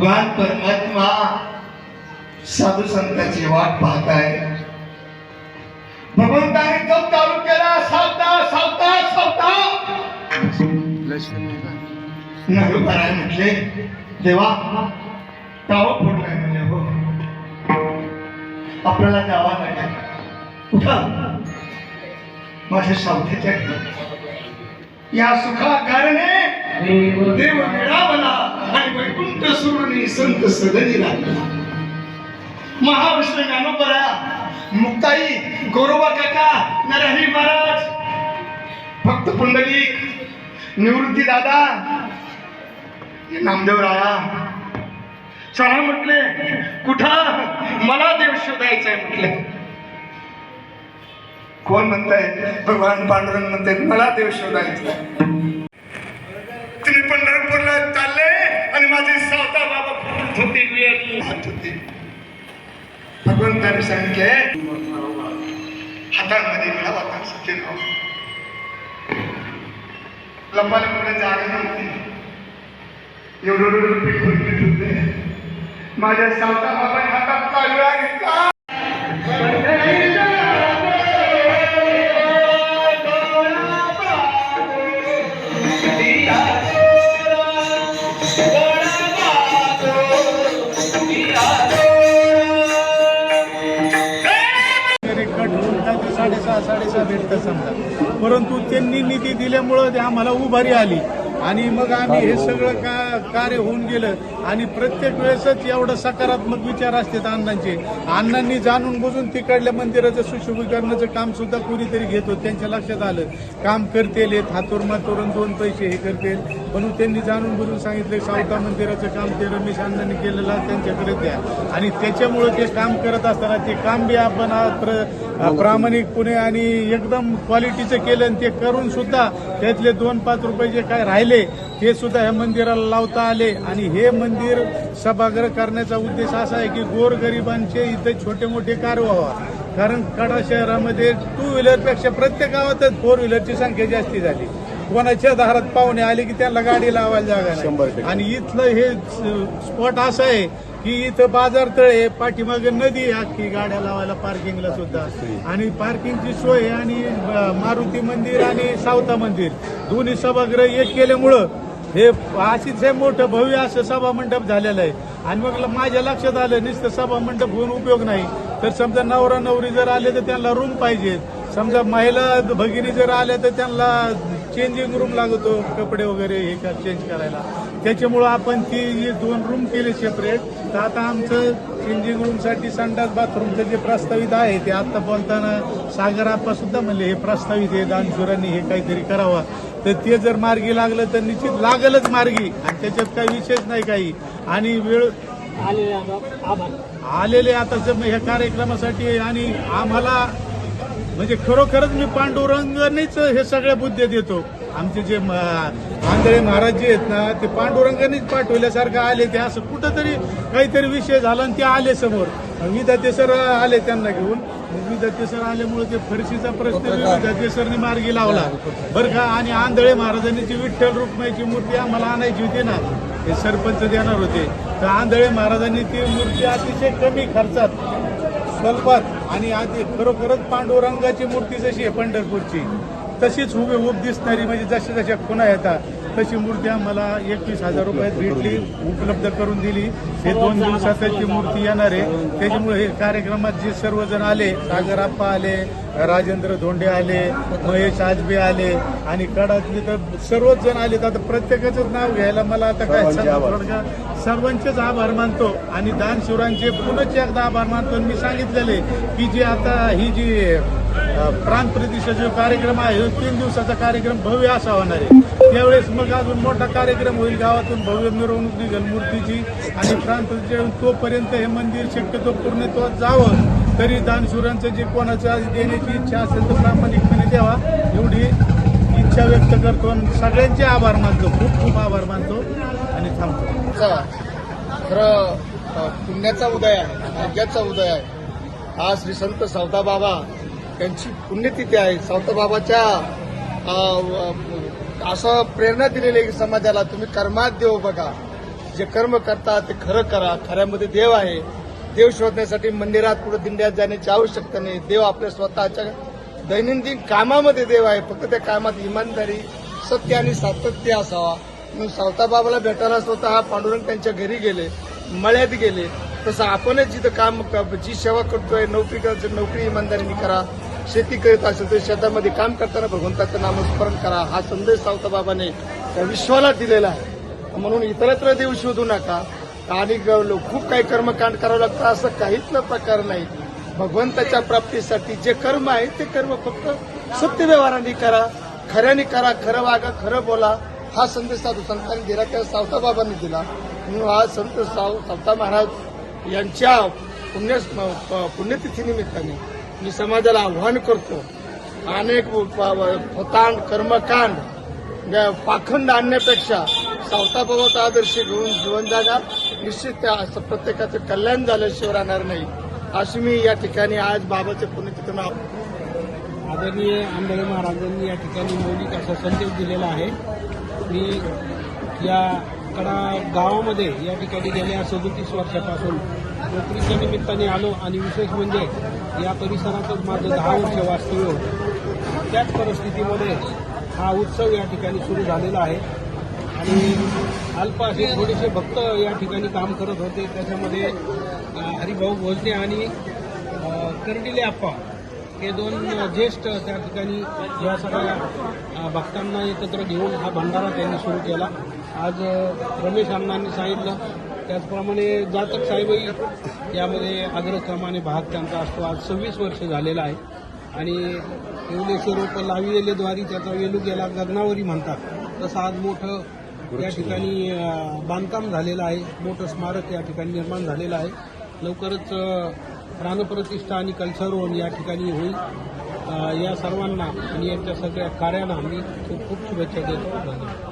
भगवान परमात्मा साधू संतांची वाट पाहताय. भगवंताने तो चालू केला, सावता सावता सावता. नगरपराय म्हटले, देवा टाव फोडलाय म्हणजे हो, आपल्याला जावा लागेल. उठा माझ्या सावतेच्या या सुखा कारणे देव मिळावला आणि वैकुंठ सुरणी संत सदनी लागला. महाविष्णू ज्ञानोबरा, मुक्ताई, गौरवा काका, नरहरी महाराज, भक्त पुंडलिक, निवृत्ती दादा, नामदेव राया चला म्हटले. कुठं? मला देव शोधायचंय म्हटले. कोण म्हणताय? भगवान पांडुरंग म्हणते मला देव शोधायचंय. तुम्ही पंढरपूरला चालले आणि माझे सावता बाबा होते. भगवंताने सांगितले हातांमध्ये मिळावा आता सत्यनाव. लंबाला पुढे जागा नव्हती, एवढं पीठ होते. माझ्या सावता बाबाने हातात पाळला घेतला. साडेसहा भेटतं समजा, परंतु त्यांनी निधी दिल्यामुळं ते आम्हाला उभारी आली आणि मग आम्ही हे सगळं कार्य होऊन गेलं. आणि प्रत्येक वेळेसच एवढं सकारात्मक विचार असतात अण्णांचे. अण्णांनी जाणून बुजून तिकडल्या मंदिराचं सुशोभीकरणाचं काम सुद्धा कुणीतरी घेतो. त्यांच्या लक्षात आलं काम करतील, हातोर मातोरून 2 पैसे हे करतील, म्हणून त्यांनी जाणून बुजून सांगितलं सावता मंदिराचं काम ते रमेश अण्णांनी केलेलं त्यांच्याकडे द्या. आणि त्याच्यामुळं ते काम करत असताना ते काम बी आपण प्रामाणिकपणे आणि एकदम क्वालिटीचं केलं. आणि ते करून सुद्धा त्यातले 2-5 रुपये जे काय राहिले ते सुद्धा ह्या मंदिराला लावता आले. आणि हे मंदिर सभागृह करण्याचा उद्देश असा आहे की गोरगरिबांचे इथे छोटे मोठे कार्य व्हावा. कारण कडा शहरामध्ये 2 व्हीलरपेक्षा प्रत्येक गावातच 4 व्हीलरची संख्या जास्ती झाली. कोणाच्या दारात पाहुणे आले की त्यांना गाडी लावायला जागा नाही. आणि इथलं हे स्पॉट असं आहे की इथं बाजार तळे, पाठीमागे नदी आहे अख्खी गाड्या लावायला पार्किंगला सुद्धा. आणि पार्किंगची सोय आणि मारुती मंदिर आणि सावता मंदिर दोन्ही सभागृह एक केल्यामुळं हे अतिशय मोठं भव्य असं सभा मंडप झालेलं आहे. आणि मग माझ्या लक्षात आलं नुसतं सभा मंडप होऊन उपयोग नाही, तर समजा नवरा नवरी जर आले तर त्यांना रूम पाहिजेत. समजा महिला भगिनी जर आल्या तर त्यांना चेंजिंग रूम लागतो, कपडे वगैरे हे चेंज करायला. त्याच्यामुळं आपण ती 2 रूम केले सेपरेट. तर आता आमचं चेंजिंग रूमसाठी संडास बाथरूमचं जे प्रस्तावित आहे ते आता बोलताना सागर आप्पा सुद्धा म्हणले हे प्रस्तावित आहे, दानशूरांनी हे काहीतरी करावा. तर ते जर मार्गी लागलं तर निश्चित लागलच मार्गी, आणि त्याच्यात काही विशेष नाही काही. आणि वेळ आलेले आता ह्या कार्यक्रमासाठी. आणि आम्हाला म्हणजे खरोखरच मी पांडुरंगानेच हे सगळ्या बुद्ध्या देतो. आमचे जे आंधळे महाराज जे आहेत ना ते पांडुरंगानेच पाठवल्यासारखं आले. ते असं कुठंतरी काहीतरी विषय झाला आणि ते आले समोर. विधाते सर आले त्यांना घेऊन. विधाते सर आल्यामुळे ते फरशीचा प्रश्न विधाते सरने मार्गी लावला बरं का. आणि आंधळे महाराजांनी जी विठ्ठल रुक्माईची मूर्ती आम्हाला आणायची होती ना, ते सरपंच देणार होते. तर आंधळे महाराजांनी ती मूर्ती अतिशय कमी खर्चात, स्वल्पात आणि आधी खरोखरच पांडुरंगाची मूर्ती जशी आहे पंढरपूरची तशीच हुबेहूब दिसणारी, म्हणजे जशा जशा खुणा येतात तशी मूर्ती आम्हाला 21,000 रुपयात भेटली, उपलब्ध करून दिली. हे 2 दिवसातच ती मूर्ती येणार आहे. त्याच्यामुळे हे कार्यक्रमात जे सर्वजण आले, सागर आप्पा आले, राजेंद्र धोंडे आले, महेश आजबे आले आणि कडातले तर सर्वच जण आले. आता प्रत्येकाचंच नाव घ्यायला मला आता काय सर्वांचेच आभार मानतो. आणि दानशूरांचे पुनश्च एकदा आभार मानतो. मी सांगितलेले की जे आता ही जी प्रांत प्रतिष्ठा जो कार्यक्रम आहे 3 दिवसाचा कार्यक्रम भव्य असा होणार आहे. त्यावेळेस मग अजून मोठा कार्यक्रम होईल, गावातून भव्य मिरवणूक निघेल मूर्तीची. आणि प्रांत तोपर्यंत हे मंदिर शक्यतो पूर्णत्वात जावं. तरी दानशूरांचं जे कोणाचं देण्याची इच्छा असेल तर प्रामाणिकपणे द्यावा एवढी इच्छा व्यक्त करतो. आणि सगळ्यांचे आभार मानतो, खूप खूप आभार मानतो आणि थांबतो. खरं पुण्याचा उदय आहे, भाग्याचा उदय आहे. आज श्री संत सावता बाबा त्यांची पुण्यतिथी आहे. सावता बाबाच्या असं प्रेरणा दिलेली आहे की समाजाला तुम्ही कर्मात देव बघा. जे कर्म करता ते खरं करा. खऱ्यामध्ये देव आहे. देव शोधण्यासाठी मंदिरात पुढे दिंड्यात जाण्याची आवश्यकता नाही. देव आपल्या स्वतःच्या दैनंदिन कामामध्ये देव आहे. फक्त त्या कामात इमानदारी, सत्य आणि सातत्य असावा. म्हणून सावताबाबाला भेटायला स्वतः पांडुरंग त्यांच्या घरी गेले, मळ्यात गेले. तसं आपणच जिथं काम, जी सेवा करतोय, नोकरी करायचं नोकरी इमानदारीने करा. शेती करीत असेल तर शेतामध्ये काम करताना भगवंताचं नामस्मरण करा. हा संदेश सावताबाबाने त्या विश्वाला दिलेला आहे. म्हणून इतरत्र देव शोधू नका. आणि खूप काही कर्मकांड करावं लागतं असं काहीच प्रकार नाही. भगवंताच्या प्राप्तीसाठी जे कर्म आहे ते कर्म फक्त सत्य व्यवहाराने करा, खऱ्याने करा, खरं वागा, खरं बोला. हा संदेश साधू संतांनी दिला, त्या सावताबाबांनी दिला. म्हणून हा संत सावता महाराज यांच्या पुण्यतिथीनिमित्ताने मी समाजाला आव्हान करतो. अनेक फतांड कर्मकांड पाखंड आणण्यापेक्षा सावताबाबाचा आदर्श घेऊन जीवन जगा. निश्चित त्या प्रत्येकाचं कल्याण झाल्याशिवाय राहणार नाही. अशी मी या ठिकाणी आज बाबाच्या पुण्यतिथीनं आदरणीय आंबेडकर महाराजांनी या ठिकाणी मौलिक असा संदेश दिलेला आहे. मी या कडा गावामध्ये या ठिकाणी गेल्या 37 वर्षापासून नोकरीच्या निमित्ताने आलो आणि विशेष म्हणजे या परिसरातच माझं 10 वर्ष वास्तव्य होतं. त्याच परिस्थितीमध्ये हा उत्सव या ठिकाणी सुरू झालेला आहे आणि अल्प असे थोडेसे भक्त या ठिकाणी काम करत होते. त्याच्यामध्ये हरिभाऊ भोजने आणि कर्डिले आप्पा हे 2 ज्येष्ठ त्या ठिकाणी या सगळ्या भक्तांना एकत्र घेऊन हा भंडारा त्यांनी सुरू केला. आज रमेश अण्णांनी सांगितलं त्याचप्रमाणे जातक साहेबही यामध्ये अग्रक्रमाने भाग त्यांचा असतो. आज 26 वर्ष झालेला आहे आणि येवलेचे रोप लाविलेद्वारी त्याचा वेलू गेला गगनावरी म्हणतात. तसं आज मोठं या ठिकाणी बांधकाम झालेलं आहे. मोठं स्मारक या ठिकाणी निर्माण झालेलं आहे. लवकरच प्राणप्रतिष्ठा आणि कल्चरवन या ठिकाणी होईल. या सर्वांना आणि यांच्या सगळ्या कार्यांना मी खूप खूप शुभेच्छा देतो. धन्यवाद.